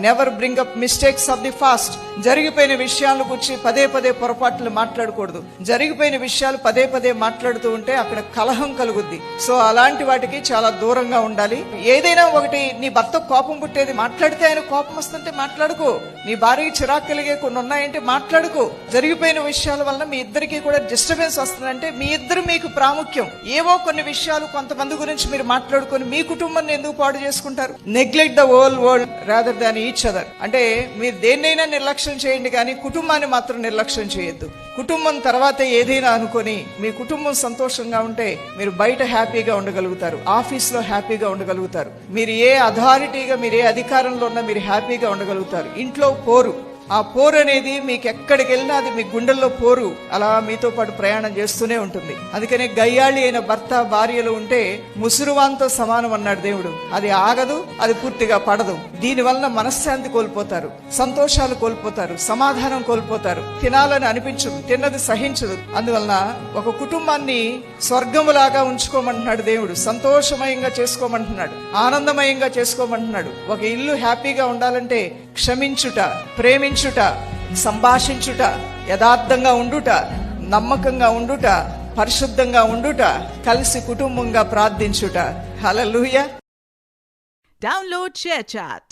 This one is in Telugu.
Never bring up mistakes of the fast. జరిగిపోయిన విషయాలను గురించి పదే పదే పొరపాట్లు మాట్లాడకూడదు. జరిగిపోయిన విషయాలు పదే పదే మాట్లాడుతూ ఉంటే అక్కడ కలహం కలుగుద్ది. సో అలాంటి వాటికి చాలా దూరంగా ఉండాలి. ఏదైనా ఒకటి, నీ భర్త కోపం పుట్టేది మాట్లాడితే ఆయన కోపం వస్తుంటే మాట్లాడుకో. నీ భార్యకి చిరాకు కలిగే కొన్ని ఉన్నాయంటే మాట్లాడుకో. జరిగిపోయిన విషయాల వల్ల మీ ఇద్దరికి కూడా డిస్టర్బెన్స్ వస్తుందంటే మీ ఇద్దరు మీకు ప్రాముఖ్యం. ఏవో కొన్ని విషయాలు కొంతమంది గురించి మీరు మాట్లాడుకొని మీ కుటుంబాన్ని ఎందుకు పాడు చేసుకుంటారు? Neglect the whole world rather than each other. అంటే మీరు దేన్నైనా నిర్లక్ష్యం చేయండి కానీ కుటుంబాన్ని మాత్రం నిర్లక్ష్యం చేయొద్దు. కుటుంబం తర్వాతే ఏదైనా అనుకొని మీ కుటుంబం సంతోషంగా ఉంటే మీరు బయట హ్యాపీగా ఉండగలుగుతారు, ఆఫీస్ లో హ్యాపీగా ఉండగలుగుతారు, మీరు ఏ అథారిటీగా మీరు ఏ అధికారంలో ఉన్నా మీరు హ్యాపీగా ఉండగలుగుతారు. ఇంట్లో పోరు, ఆ పోరు అనేది మీకు ఎక్కడికి వెళ్ళినా అది మీ గుండెల్లో పోరు అలా మీతో పాటు ప్రయాణం చేస్తూనే ఉంటుంది. అందుకనే గయ్యాళి అయిన భర్త భార్యలు ఉంటే ముసురువాంతో సమానం అన్నాడు దేవుడు. అది ఆగదు, అది పూర్తిగా పడదు. దీని వలన మనశ్శాంతి కోల్పోతారు, సంతోషాలు కోల్పోతారు, సమాధానం కోల్పోతారు, తినాలని అనిపించదు, తిన్నది సహించదు. అందువలన ఒక కుటుంబాన్ని స్వర్గములాగా ఉంచుకోమంటున్నాడు దేవుడు. సంతోషమయంగా చేసుకోమంటున్నాడు, ఆనందమయంగా చేసుకోమంటున్నాడు. ఒక ఇల్లు హ్యాపీగా ఉండాలంటే క్షమించుట, ప్రేమించుట, సంభాషించుట, యథార్థంగా ఉండుట, నమ్మకంగా ఉండుట, పరిశుద్ధంగా ఉండుట, కలిసి కుటుంబంగా ప్రార్థించుట. హల్లెలూయా. Download ShareChat.